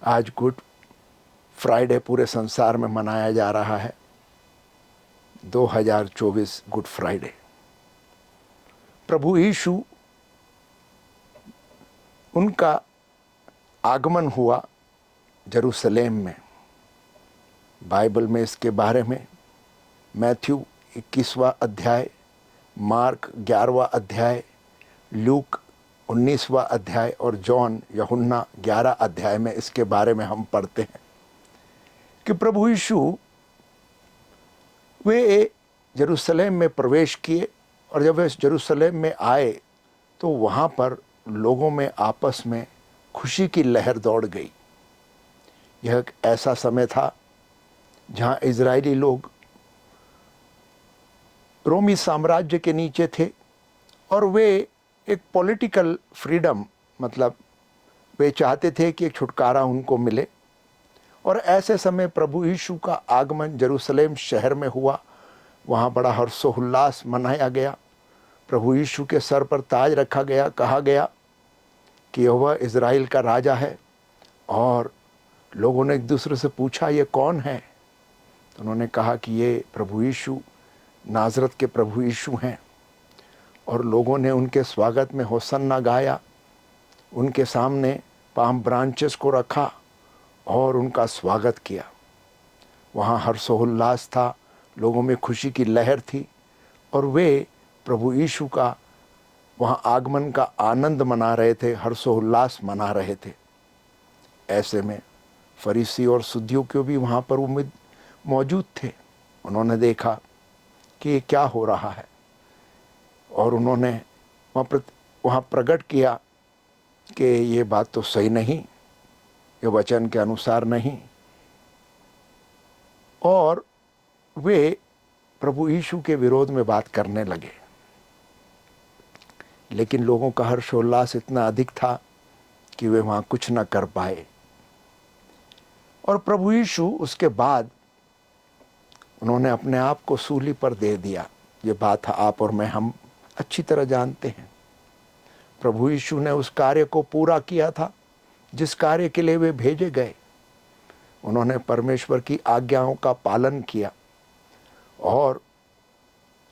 आज good Friday पूरे संसार में मनाया जा रहा है। 2024 गुड फ्राइडे। प्रभु यीशु उनका आगमन हुआ जेरूशलेम में। बाइबल में इसके बारे में मैथ्यू 21वां अध्याय, मार्क 11वां अध्याय, लूक 19वां अध्याय और जॉन यूहन्ना 11 अध्याय में इसके बारे में हम पढ़ते हैं कि प्रभु यीशु वे जेरूशलेम में प्रवेश किए और जब वे जेरूशलेम में आए तो वहाँ पर लोगों में आपस में खुशी की लहर दौड़ गई। यह एक ऐसा समय था जहाँ इजरायली लोग रोमी साम्राज्य के नीचे थे और वे एक पॉलिटिकल फ्रीडम, मतलब वे चाहते थे कि एक छुटकारा उनको मिले। और ऐसे समय प्रभु यीशु का आगमन जेरूशलेम शहर में हुआ। वहाँ बड़ा हर्षोल्लास मनाया गया। प्रभु यीशु के सर पर ताज रखा गया। कहा गया कि वह इज़राइल का राजा है। और लोगों ने एक दूसरे से पूछा, ये कौन है? तो उन्होंने कहा कि ये प्रभु यीशु, नाज़रत के प्रभु यीशु हैं। और लोगों ने उनके स्वागत में होसन्ना गाया, उनके सामने पाम ब्रांचेस को रखा और उनका स्वागत किया। वहाँ हर्षोल्लास था, लोगों में खुशी की लहर थी और वे प्रभु यीशु का वहाँ आगमन का आनंद मना रहे थे, हर्षोल्लास मना रहे थे। ऐसे में फरीसी और सदूकियों को भी वहाँ पर उम्मीद मौजूद थे। उन्होंने देखा कि ये क्या हो रहा है और उन्होंने वहाँ प्रकट किया कि ये बात तो सही नहीं, ये वचन के अनुसार नहीं। और वे प्रभु यीशु के विरोध में बात करने लगे। लेकिन लोगों का हर्षोल्लास इतना अधिक था कि वे वहाँ कुछ न कर पाए। और प्रभु यीशु उसके बाद उन्होंने अपने आप को सूली पर दे दिया। ये बात आप और मैं हम अच्छी तरह जानते हैं। प्रभु यीशु ने उस कार्य को पूरा किया था जिस कार्य के लिए वे भेजे गए। उन्होंने परमेश्वर की आज्ञाओं का पालन किया और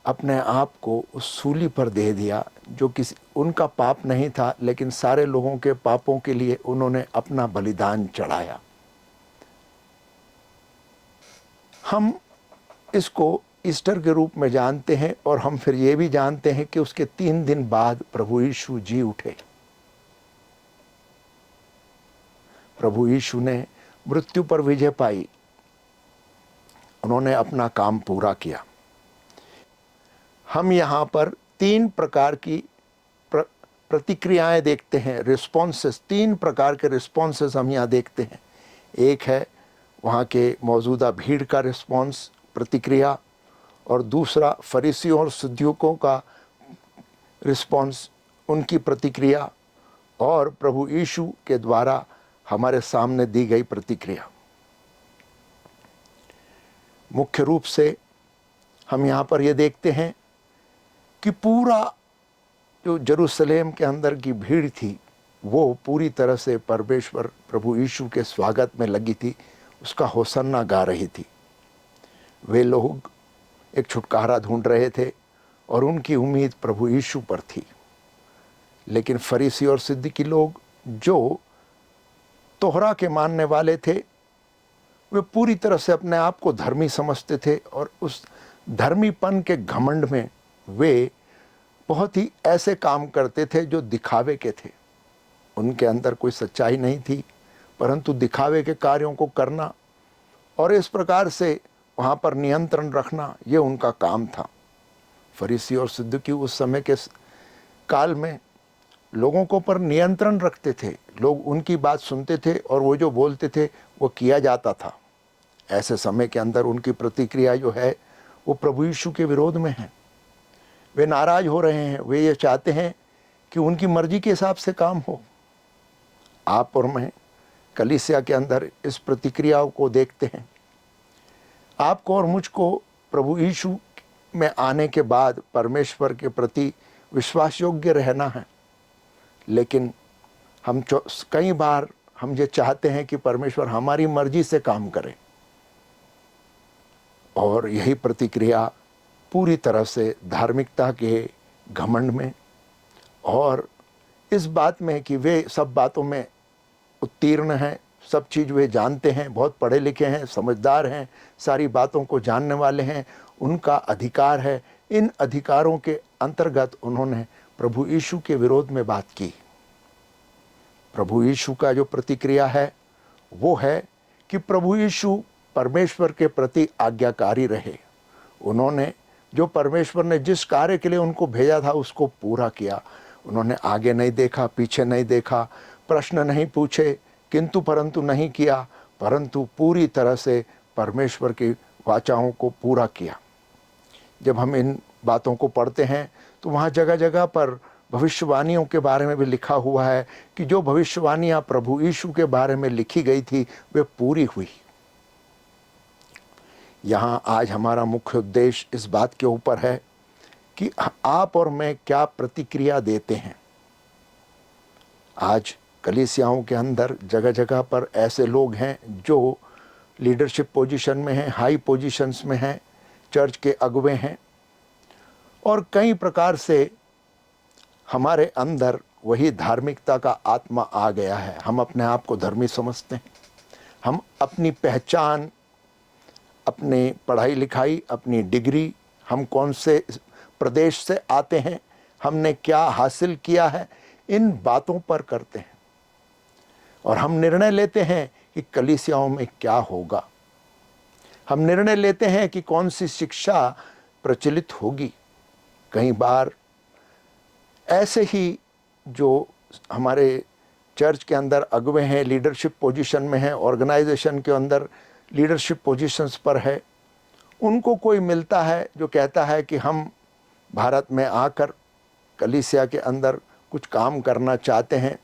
अपने आप को उस सूली पर दे दिया, जो किसी उनका पाप नहीं था, लेकिन सारे लोगों के पापों के लिए उन्होंने अपना बलिदान चढ़ाया। हम इसको ईस्टर के रूप में जानते हैं और हम फिर ये भी जानते हैं कि उसके 3 दिन बाद प्रभु यीशु जी उठे। प्रभु यीशु ने मृत्यु पर विजय पाई। उन्होंने अपना काम पूरा किया। हम यहाँ पर 3 प्रकार की प्रतिक्रियाएं देखते हैं, रिस्पॉन्सेस। 3 प्रकार के रिस्पॉन्सेस हम यहाँ देखते हैं। एक है वहाँ के मौजूदा भीड़ का रिस्पॉन्स, प्रतिक्रिया, और दूसरा फरीसियों और सदूकियों का रिस्पॉन्स, उनकी प्रतिक्रिया, और प्रभु यीशु के द्वारा हमारे सामने दी गई प्रतिक्रिया। मुख्य रूप से हम यहाँ पर ये देखते हैं कि पूरा जो जेरूशलेम के अंदर की भीड़ थी वो पूरी तरह से परमेश्वर प्रभु यीशु के स्वागत में लगी थी, उसका होसन्ना गा रही थी। वे लोग एक छुटकारा ढूंढ रहे थे और उनकी उम्मीद प्रभु यीशु पर थी। लेकिन फरीसी और सदूकी लोग जो तोहरा के मानने वाले थे, वे पूरी तरह से अपने आप को धर्मी समझते थे और उस धर्मीपन के घमंड में वे बहुत ही ऐसे काम करते थे जो दिखावे के थे। उनके अंदर कोई सच्चाई नहीं थी, परंतु दिखावे के कार्यों को करना और इस प्रकार से वहाँ पर नियंत्रण रखना, ये उनका काम था। फरीसी और सदूकी उस समय के काल में लोगों को पर नियंत्रण रखते थे। लोग उनकी बात सुनते थे और वो जो बोलते थे वो किया जाता था। ऐसे समय के अंदर उनकी प्रतिक्रिया जो है वो प्रभु यीशु के विरोध में है। वे नाराज हो रहे हैं। वे ये चाहते हैं कि उनकी मर्जी के हिसाब से काम हो। आप और मैं कलीसिया के अंदर इस प्रतिक्रियाओं को देखते हैं। आपको और मुझको प्रभु यीशु में आने के बाद परमेश्वर के प्रति विश्वास योग्य रहना है। लेकिन हम कई बार हम ये चाहते हैं कि परमेश्वर हमारी मर्जी से काम करे, और यही प्रतिक्रिया पूरी तरह से धार्मिकता के घमंड में और इस बात में कि वे सब बातों में उत्तीर्ण हैं, सब चीज़ वे जानते हैं, बहुत पढ़े लिखे हैं, समझदार हैं, सारी बातों को जानने वाले हैं, उनका अधिकार है। इन अधिकारों के अंतर्गत उन्होंने प्रभु यीशु के विरोध में बात की। प्रभु यीशु का जो प्रतिक्रिया है वो है कि प्रभु यीशु परमेश्वर के प्रति आज्ञाकारी रहे। उन्होंने जो परमेश्वर ने जिस कार्य के लिए उनको भेजा था उसको पूरा किया। उन्होंने आगे नहीं देखा, पीछे नहीं देखा, प्रश्न नहीं पूछे, किंतु परंतु नहीं किया, परंतु पूरी तरह से परमेश्वर की वाचाओं को पूरा किया। जब हम इन बातों को पढ़ते हैं तो वहाँ जगह जगह पर भविष्यवाणियों के बारे में भी लिखा हुआ है कि जो भविष्यवाणियाँ प्रभु यीशु के बारे में लिखी गई थी वे पूरी हुई। यहाँ आज हमारा मुख्य उद्देश्य इस बात के ऊपर है कि आप और मैं क्या प्रतिक्रिया देते हैं। आज कलीसियाओं के अंदर जगह जगह पर ऐसे लोग हैं जो लीडरशिप पोजीशन में हैं, हाई पोजीशंस में हैं, चर्च के अगुवे हैं, और कई प्रकार से हमारे अंदर वही धार्मिकता का आत्मा आ गया है। हम अपने आप को धर्मी समझते हैं। हम अपनी पहचान, अपनी पढ़ाई लिखाई, अपनी डिग्री, हम कौन से प्रदेश से आते हैं, हमने क्या हासिल किया है, इन बातों पर करते हैं और हम निर्णय लेते हैं कि कलीसियाओं में क्या होगा। हम निर्णय लेते हैं कि कौन सी शिक्षा प्रचलित होगी। कई बार ऐसे ही जो हमारे चर्च के अंदर अगुवे हैं, लीडरशिप पोजीशन में हैं, ऑर्गेनाइजेशन के अंदर लीडरशिप पोजीशंस पर है, उनको कोई मिलता है जो कहता है कि हम भारत में आकर कलीसिया के अंदर कुछ काम करना चाहते हैं,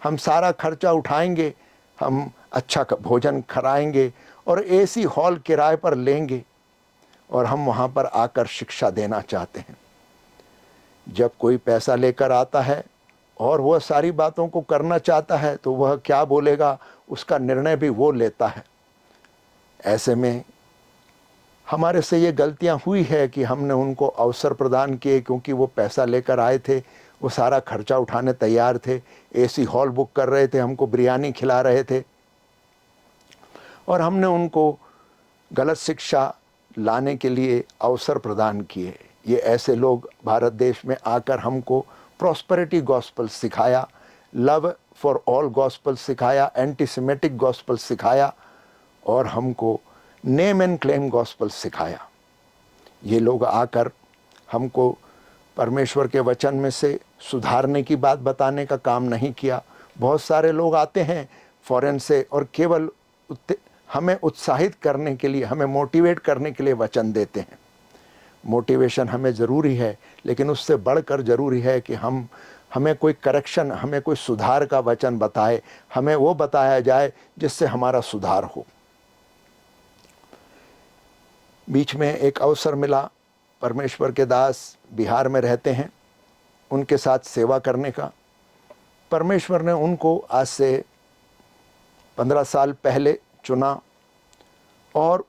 हम सारा खर्चा उठाएंगे, हम अच्छा भोजन कराएंगे और एसी हॉल किराए पर लेंगे और हम वहाँ पर आकर शिक्षा देना चाहते हैं। जब कोई पैसा लेकर आता है और वह सारी बातों को करना चाहता है तो वह क्या बोलेगा, उसका निर्णय भी वो लेता है। ऐसे में हमारे से ये गलतियां हुई है कि हमने उनको अवसर प्रदान किए, क्योंकि वो पैसा लेकर आए थे, वो सारा खर्चा उठाने तैयार थे, एसी हॉल बुक कर रहे थे, हमको बिरयानी खिला रहे थे, और हमने उनको गलत शिक्षा लाने के लिए अवसर प्रदान किए। ये ऐसे लोग भारत देश में आकर हमको प्रॉस्पेरिटी गॉस्पल सिखाया, लव फॉर ऑल गॉस्पल सिखाया, एंटीसेमेटिक गॉस्पल सिखाया और हमको नेम एंड क्लेम गॉस्पल सिखाया। ये लोग आकर हमको परमेश्वर के वचन में से सुधारने की बात बताने का काम नहीं किया। बहुत सारे लोग आते हैं फॉरेन से और केवल हमें उत्साहित करने के लिए, हमें मोटिवेट करने के लिए वचन देते हैं। मोटिवेशन हमें ज़रूरी है, लेकिन उससे बढ़कर ज़रूरी है कि हमें कोई करेक्शन, हमें कोई सुधार का वचन बताए, हमें वो बताया जाए जिससे हमारा सुधार हो। बीच में एक अवसर मिला, परमेश्वर के दास बिहार में रहते हैं, उनके साथ सेवा करने का। परमेश्वर ने उनको आज से 15 साल पहले चुना और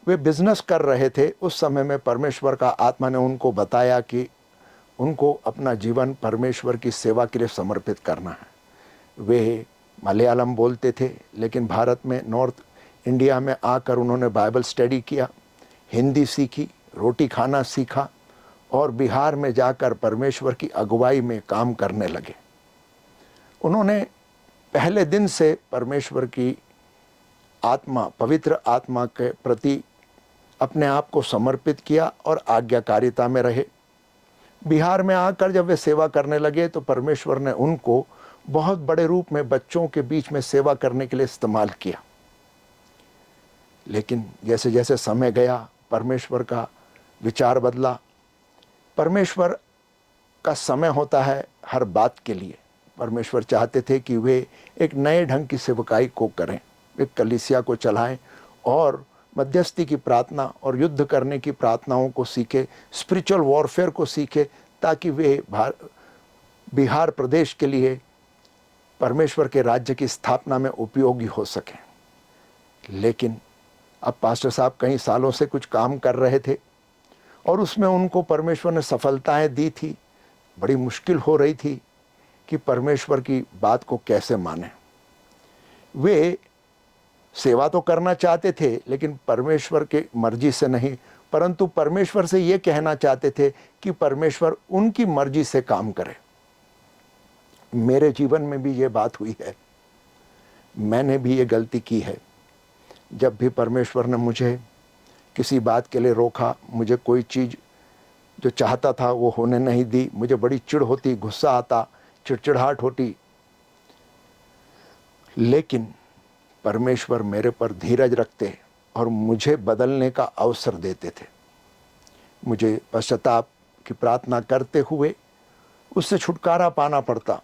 वे बिजनेस कर रहे थे। उस समय में परमेश्वर का आत्मा ने उनको बताया कि उनको अपना जीवन परमेश्वर की सेवा के लिए समर्पित करना है। वे मलयालम बोलते थे, लेकिन भारत में नॉर्थ इंडिया में आकर उन्होंने बाइबल स्टडी किया, हिंदी सीखी, रोटी खाना सीखा और बिहार में जाकर परमेश्वर की अगुवाई में काम करने लगे। उन्होंने पहले दिन से परमेश्वर की आत्मा, पवित्र आत्मा के प्रति अपने आप को समर्पित किया और आज्ञाकारिता में रहे। बिहार में आकर जब वे सेवा करने लगे तो परमेश्वर ने उनको बहुत बड़े रूप में बच्चों के बीच में सेवा करने के लिए इस्तेमाल किया। लेकिन जैसे जैसे समय गया, परमेश्वर का विचार बदला। परमेश्वर का समय होता है हर बात के लिए। परमेश्वर चाहते थे कि वे एक नए ढंग की सेवकाई को करें, वे कलीसिया को चलाएं और मध्यस्थी की प्रार्थना और युद्ध करने की प्रार्थनाओं को सीखे, स्पिरिचुअल वॉरफेयर को सीखे, ताकि वे बिहार प्रदेश के लिए परमेश्वर के राज्य की स्थापना में उपयोगी हो सकें। लेकिन अब पास्टर साहब कई सालों से कुछ काम कर रहे थे और उसमें उनको परमेश्वर ने सफलताएं दी थी। बड़ी मुश्किल हो रही थी कि परमेश्वर की बात को कैसे माने। वे सेवा तो करना चाहते थे लेकिन परमेश्वर के मर्जी से नहीं, परंतु परमेश्वर से ये कहना चाहते थे कि परमेश्वर उनकी मर्जी से काम करे। मेरे जीवन में भी ये बात हुई है, मैंने भी ये गलती की है। जब भी परमेश्वर ने मुझे किसी बात के लिए रोका, मुझे कोई चीज़ जो चाहता था वो होने नहीं दी, मुझे बड़ी चिढ़ होती, गुस्सा आता, चिड़चिड़ाहट होती, लेकिन परमेश्वर मेरे पर धीरज रखते और मुझे बदलने का अवसर देते थे। मुझे पश्चाताप की प्रार्थना करते हुए उससे छुटकारा पाना पड़ता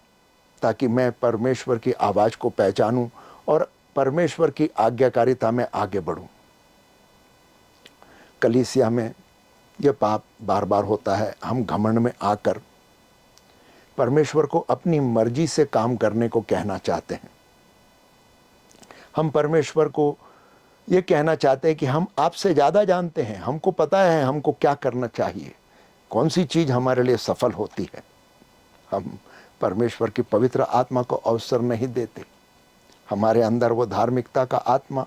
ताकि मैं परमेश्वर की आवाज़ को पहचानूं और परमेश्वर की आज्ञाकारिता में आगे बढ़ूं। कलीसिया में यह पाप बार बार होता है। हम घमंड में आकर परमेश्वर को अपनी मर्जी से काम करने को कहना चाहते हैं। हम परमेश्वर को ये कहना चाहते हैं कि हम आपसे ज़्यादा जानते हैं, हमको पता है हमको क्या करना चाहिए, कौन सी चीज़ हमारे लिए सफल होती है। हम परमेश्वर की पवित्र आत्मा को अवसर नहीं देते। हमारे अंदर वो धार्मिकता का आत्मा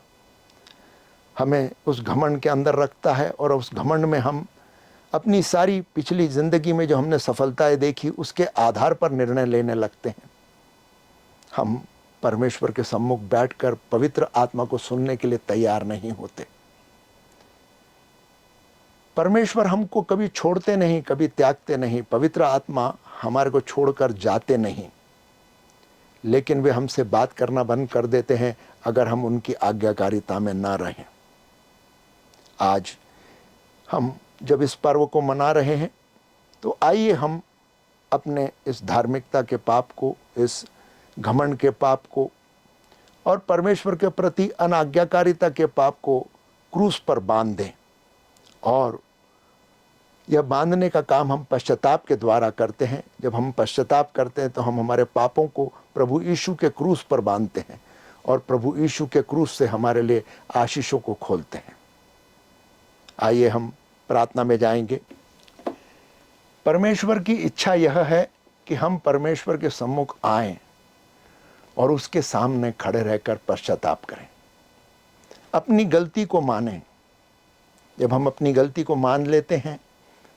हमें उस घमंड के अंदर रखता है और उस घमंड में हम अपनी सारी पिछली ज़िंदगी में जो हमने सफलताएं देखी उसके आधार पर निर्णय लेने लगते हैं। हम परमेश्वर के सम्मुख बैठकर पवित्र आत्मा को सुनने के लिए तैयार नहीं होते। परमेश्वर हमको कभी छोड़ते नहीं, कभी त्यागते नहीं। पवित्र आत्मा हमारे को छोड़कर जाते नहीं, लेकिन वे हमसे बात करना बंद कर देते हैं अगर हम उनकी आज्ञाकारिता में ना रहें। आज हम जब इस पर्व को मना रहे हैं तो आइए हम अपने इस धार्मिकता के पाप को, इस घमंड के पाप को और परमेश्वर के प्रति अनाज्ञाकारिता के पाप को क्रूस पर बांध दें। और यह बांधने का काम हम पश्चाताप के द्वारा करते हैं। जब हम पश्चाताप करते हैं तो हम हमारे पापों को प्रभु यीशु के क्रूस पर बांधते हैं और प्रभु यीशु के क्रूस से हमारे लिए आशीषों को खोलते हैं। आइए हम प्रार्थना में जाएंगे। परमेश्वर की इच्छा यह है कि हम परमेश्वर के सम्मुख आएं और उसके सामने खड़े रहकर पश्चाताप करें, अपनी गलती को मानें। जब हम अपनी गलती को मान लेते हैं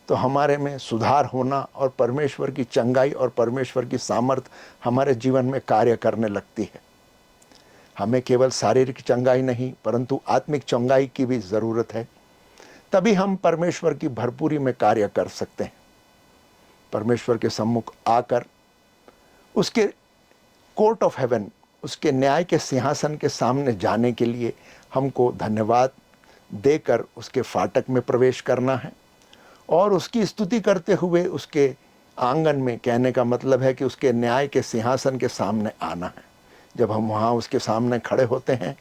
तो हमारे में सुधार होना और परमेश्वर की चंगाई और परमेश्वर की सामर्थ हमारे जीवन में कार्य करने लगती है। हमें केवल शारीरिक चंगाई नहीं परंतु आत्मिक चंगाई की भी ज़रूरत है, तभी हम परमेश्वर की भरपूरी में कार्य कर सकते हैं। परमेश्वर के सम्मुख आकर उसके कोर्ट ऑफ हेवन, उसके न्याय के सिंहासन के सामने जाने के लिए हमको धन्यवाद देकर उसके फाटक में प्रवेश करना है और उसकी स्तुति करते हुए उसके आंगन में, कहने का मतलब है कि उसके न्याय के सिंहासन के सामने आना है। जब हम वहाँ उसके सामने खड़े होते हैं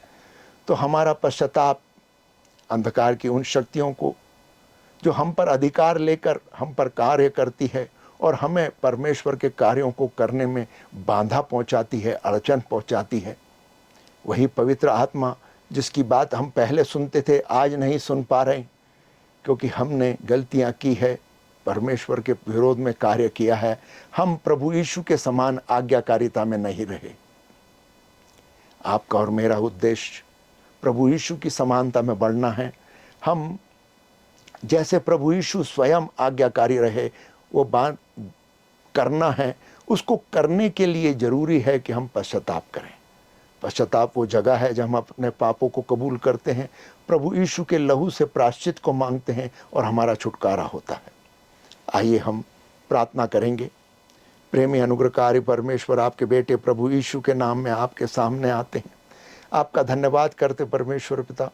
तो हमारा पश्चाताप अंधकार की उन शक्तियों को जो हम पर अधिकार लेकर हम पर कार्य करती है और हमें परमेश्वर के कार्यों को करने में बाधा पहुंचाती है, अड़चन पहुंचाती है, वही पवित्र आत्मा जिसकी बात हम पहले सुनते थे आज नहीं सुन पा रहे क्योंकि हमने गलतियां की है, परमेश्वर के विरोध में कार्य किया है, हम प्रभु यीशु के समान आज्ञाकारिता में नहीं रहे। आपका और मेरा उद्देश्य प्रभु यीशु की समानता में बढ़ना है। हम जैसे प्रभु यीशु स्वयं आज्ञाकारी रहे वो बात करना है। उसको करने के लिए ज़रूरी है कि हम पश्चाताप करें। पश्चाताप वो जगह है जब हम अपने पापों को कबूल करते हैं, प्रभु यीशु के लहू से प्रायश्चित को मांगते हैं और हमारा छुटकारा होता है। आइए हम प्रार्थना करेंगे। प्रेमी अनुग्रहकारी परमेश्वर, आपके बेटे प्रभु यीशु के नाम में आपके सामने आते हैं, आपका धन्यवाद करते परमेश्वर पिता,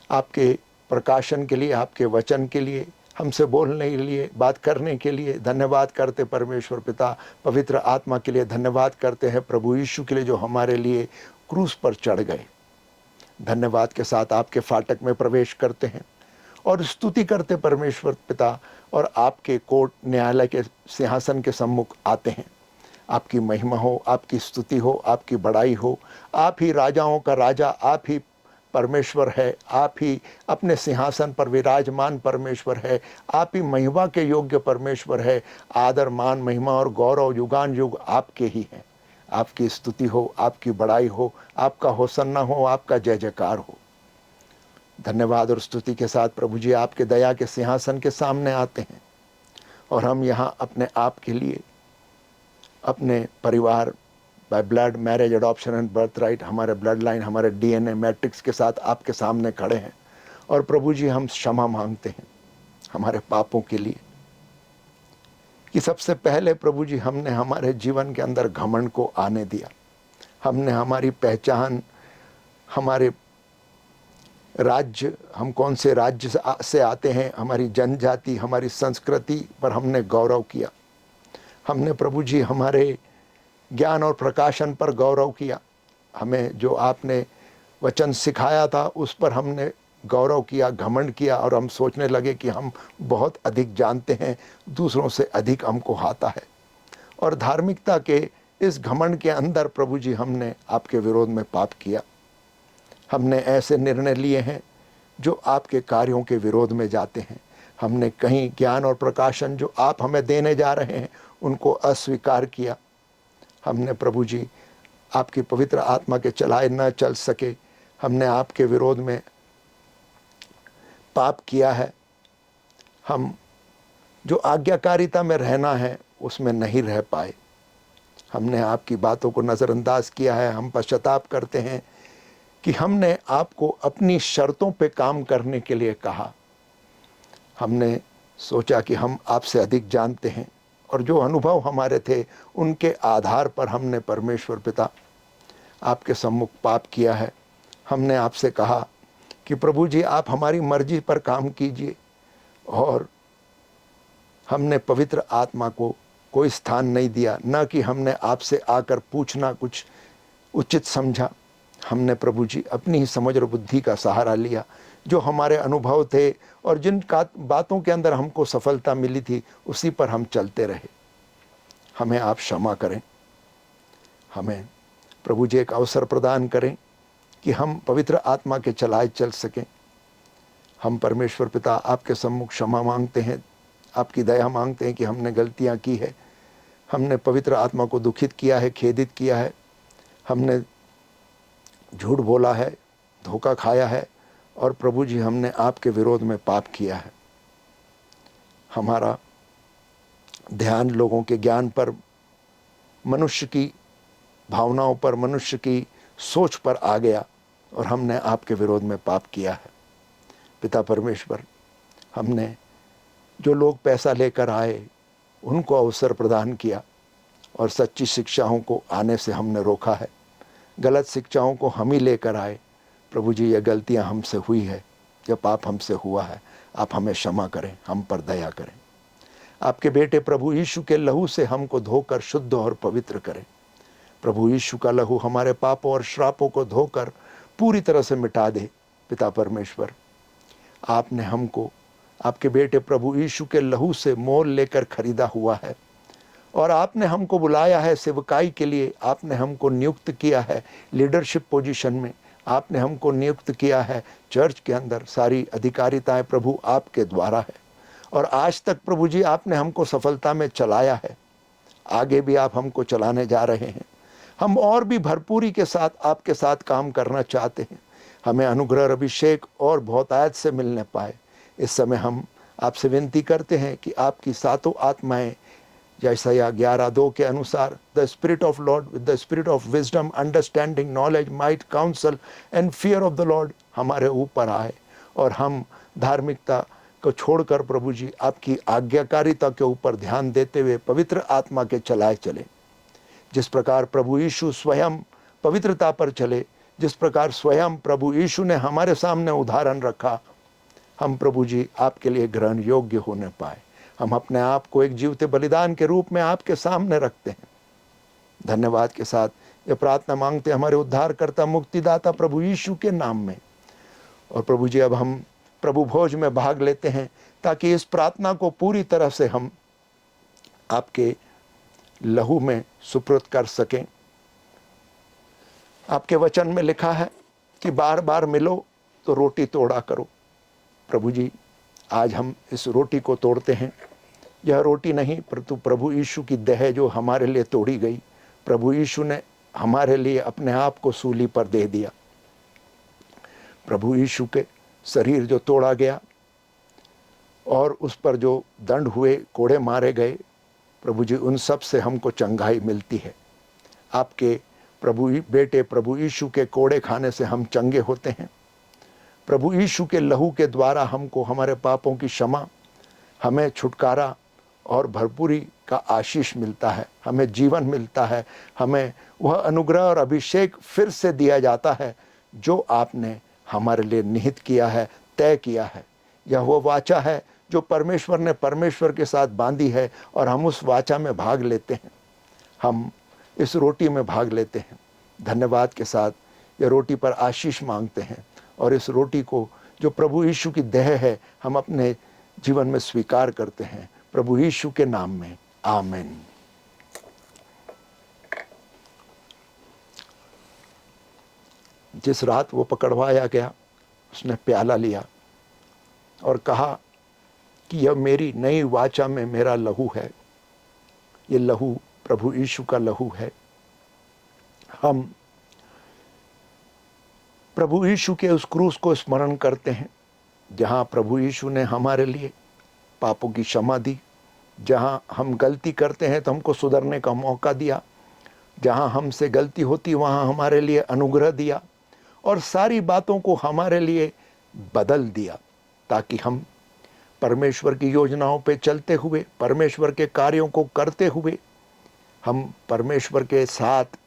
आपके प्रकाशन के लिए, आपके वचन के लिए, हमसे बोलने के लिए, बात करने के लिए धन्यवाद करते परमेश्वर पिता। पवित्र आत्मा के लिए धन्यवाद करते हैं, प्रभु यीशु के लिए जो हमारे लिए क्रूस पर चढ़ गए। धन्यवाद के साथ आपके फाटक में प्रवेश करते हैं और स्तुति करते परमेश्वर पिता और आपके कोर्ट न्यायालय के सिंहासन के सम्मुख आते हैं। आपकी महिमा हो, आपकी स्तुति हो, आपकी बड़ाई हो। आप ही राजाओं का राजा, आप ही परमेश्वर है, आप ही अपने सिंहासन पर विराजमान परमेश्वर है, आप ही महिमा के योग्य परमेश्वर है। आदर, मान, महिमा और गौरव युगान युग आपके ही हैं। आपकी स्तुति हो, आपकी बड़ाई हो, आपका होसन्ना हो, आपका जय जयकार हो। धन्यवाद और स्तुति के साथ प्रभु जी आपके दया के सिंहासन के सामने आते हैं और हम यहाँ अपने आप के लिए, अपने परिवार, by blood, marriage, adoption and birth right, हमारे ब्लड लाइन, हमारे DNA मैट्रिक्स के साथ आपके सामने खड़े हैं। और प्रभु जी हम क्षमा मांगते हैं हमारे पापों के लिए, कि सबसे पहले प्रभु जी हमने हमारे जीवन के अंदर घमंड को आने दिया। हमने हमारी पहचान, हमारे राज्य, हम कौन से राज्य से आते हैं, हमारी जनजाति, हमारी संस्कृति पर हमने गौरव किया। हमने प्रभु जी हमारे ज्ञान और प्रकाशन पर गौरव किया। हमें जो आपने वचन सिखाया था उस पर हमने गौरव किया, घमंड किया, और हम सोचने लगे कि हम बहुत अधिक जानते हैं, दूसरों से अधिक हमको आता है। और धार्मिकता के इस घमंड के अंदर प्रभु जी हमने आपके विरोध में पाप किया। हमने ऐसे निर्णय लिए हैं जो आपके कार्यों के विरोध में जाते हैं। हमने कहीं ज्ञान और प्रकाशन जो आप हमें देने जा रहे हैं उनको अस्वीकार किया। हमने प्रभु जी आपकी पवित्र आत्मा के चलाए न चल सके। हमने आपके विरोध में पाप किया है। हम जो आज्ञाकारिता में रहना है उसमें नहीं रह पाए। हमने आपकी बातों को नज़रअंदाज किया है। हम पश्चाताप करते हैं कि हमने आपको अपनी शर्तों पे काम करने के लिए कहा। हमने सोचा कि हम आपसे अधिक जानते हैं, और जो अनुभव हमारे थे उनके आधार पर हमने परमेश्वर पिता आपके सम्मुख पाप किया है। हमने आपसे कहा कि प्रभु जी आप हमारी मर्जी पर काम कीजिए, और हमने पवित्र आत्मा को कोई स्थान नहीं दिया, न कि हमने आपसे आकर पूछना कुछ उचित समझा। हमने प्रभु जी अपनी ही समझ और बुद्धि का सहारा लिया। जो हमारे अनुभव थे और जिन बातों के अंदर हमको सफलता मिली थी उसी पर हम चलते रहे। हमें आप क्षमा करें। हमें प्रभु जी एक अवसर प्रदान करें कि हम पवित्र आत्मा के चलाए चल सकें। हम परमेश्वर पिता आपके सम्मुख क्षमा मांगते हैं, आपकी दया मांगते हैं कि हमने गलतियां की है, हमने पवित्र आत्मा को दुखित किया है, खेदित किया है, हमने झूठ बोला है, धोखा खाया है, और प्रभु जी हमने आपके विरोध में पाप किया है। हमारा ध्यान लोगों के ज्ञान पर, मनुष्य की भावनाओं पर, मनुष्य की सोच पर आ गया, और हमने आपके विरोध में पाप किया है। पिता परमेश्वर, हमने जो लोग पैसा लेकर आए उनको अवसर प्रदान किया, और सच्ची शिक्षाओं को आने से हमने रोका है। गलत शिक्षाओं को हम ही लेकर आए। प्रभु जी ये गलतियां हमसे हुई है, ये पाप हमसे हुआ है, आप हमें क्षमा करें, हम पर दया करें। आपके बेटे प्रभु यीशु के लहू से हमको धोकर शुद्ध और पवित्र करें। प्रभु यीशु का लहू हमारे पापों और श्रापों को धोकर पूरी तरह से मिटा दे। पिता परमेश्वर, आपने हमको आपके बेटे प्रभु यीशु के लहू से मोल लेकर खरीदा हुआ है, और आपने हमको बुलाया है सेवकाई के लिए। आपने हमको नियुक्त किया है लीडरशिप पोजीशन में। आपने हमको नियुक्त किया है चर्च के अंदर। सारी अधिकारिताएं प्रभु आपके द्वारा है, और आज तक प्रभु जी आपने हमको सफलता में चलाया है। आगे भी आप हमको चलाने जा रहे हैं। हम और भी भरपूरी के साथ आपके साथ काम करना चाहते हैं। हमें अनुग्रह, अभिषेक और बहुतायत से मिलने पाए। इस समय हम आपसे विनती करते हैं कि आपकी सातों आत्माएं, जैसा या 11:2 के अनुसार, the spirit of Lord with the spirit of wisdom, understanding, knowledge, might, counsel and fear of the Lord हमारे ऊपर आए, और हम धार्मिकता को छोड़कर प्रभु जी आपकी आज्ञाकारिता के ऊपर ध्यान देते हुए पवित्र आत्मा के चलाए चले। जिस प्रकार प्रभु यीशु स्वयं पवित्रता पर चले, जिस प्रकार स्वयं प्रभु यीशु ने हमारे सामने उदाहरण रखा, हम प्रभु जी आपके लिए ग्रहण योग्य होने पाए। हम अपने आप को एक जीवते बलिदान के रूप में आपके सामने रखते हैं। धन्यवाद के साथ ये प्रार्थना मांगते हमारे उद्धारकर्ता, मुक्तिदाता प्रभु यीशु के नाम में। और प्रभु जी अब हम प्रभु भोज में भाग लेते हैं, ताकि इस प्रार्थना को पूरी तरह से हम आपके लहू में सुपुर्द कर सकें। आपके वचन में लिखा है कि बार बार मिलो तो रोटी तोड़ा करो। प्रभु जी, आज हम इस रोटी को तोड़ते हैं। यह रोटी नहीं परंतु प्रभु यीशु की देह जो हमारे लिए तोड़ी गई। प्रभु यीशु ने हमारे लिए अपने आप को सूली पर दे दिया। प्रभु यीशु के शरीर जो तोड़ा गया और उस पर जो दंड हुए, कोड़े मारे गए, प्रभु जी, उन सब से हमको चंगाई मिलती है। आपके प्रभु बेटे प्रभु यीशु के कोड़े खाने से हम चंगे होते हैं। प्रभु यीशु के लहू के द्वारा हमको हमारे पापों की क्षमा, हमें छुटकारा और भरपूरी का आशीष मिलता है, हमें जीवन मिलता है, हमें वह अनुग्रह और अभिषेक फिर से दिया जाता है जो आपने हमारे लिए निहित किया है, तय किया है। यह वो वाचा है जो परमेश्वर ने परमेश्वर के साथ बांधी है और हम उस वाचा में भाग लेते हैं। हम इस रोटी में भाग लेते हैं। धन्यवाद के साथ यह रोटी पर आशीष मांगते हैं और इस रोटी को जो प्रभु यीशु की देह है हम अपने जीवन में स्वीकार करते हैं। प्रभु यीशु के नाम में आमीन। जिस रात वो पकड़वाया गया, उसने प्याला लिया और कहा कि यह मेरी नई वाचा में मेरा लहू है। ये लहू प्रभु यीशु का लहू है। हम प्रभु यीशु के उस क्रूस को स्मरण करते हैं जहाँ प्रभु यीशु ने हमारे लिए पापों की क्षमा दी, जहाँ हम गलती करते हैं तो हमको सुधरने का मौका दिया, जहाँ हमसे गलती होती वहाँ हमारे लिए अनुग्रह दिया और सारी बातों को हमारे लिए बदल दिया, ताकि हम परमेश्वर की योजनाओं पे चलते हुए, परमेश्वर के कार्यों को करते हुए, हम परमेश्वर के साथ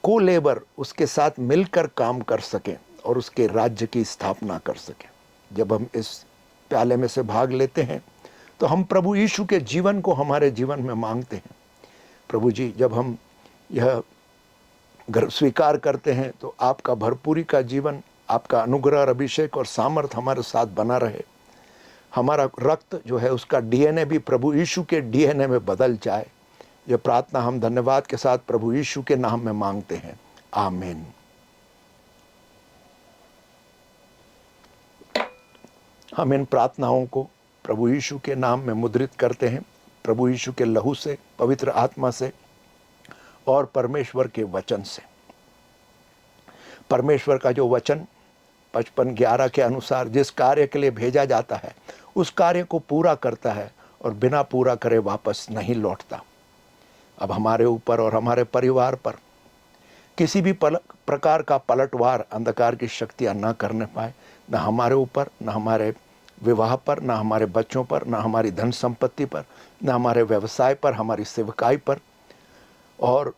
को लेबर, उसके साथ मिलकर काम कर सकें और उसके राज्य की स्थापना कर सकें। जब हम इस प्याले में से भाग लेते हैं तो हम प्रभु यीशु के जीवन को हमारे जीवन में मांगते हैं। प्रभु जी, जब हम यह स्वीकार करते हैं तो आपका भरपूरी का जीवन, आपका अनुग्रह और अभिषेक और सामर्थ हमारे साथ बना रहे। हमारा रक्त जो है उसका डीएनए भी प्रभु यीशु के डीएनए में बदल जाए। यह प्रार्थना हम धन्यवाद के साथ प्रभु यीशु के नाम में मांगते हैं। आमीन। हम इन प्रार्थनाओं को प्रभु यीशु के नाम में मुद्रित करते हैं, प्रभु यीशु के लहू से, पवित्र आत्मा से और परमेश्वर के वचन से। परमेश्वर का जो वचन 55:11 के अनुसार जिस कार्य के लिए भेजा जाता है उस कार्य को पूरा करता है और बिना पूरा करे वापस नहीं लौटता। अब हमारे ऊपर और हमारे परिवार पर किसी भी प्रकार का पलटवार अंधकार की शक्तियाँ न करने पाए, न हमारे ऊपर, न हमारे विवाह पर, न हमारे बच्चों पर, न हमारी धन संपत्ति पर, न हमारे व्यवसाय पर, हमारी सेवकाई पर। और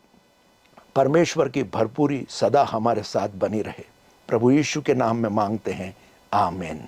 परमेश्वर की भरपूरी सदा हमारे साथ बनी रहे। प्रभु यीशु के नाम में मांगते हैं। आमीन।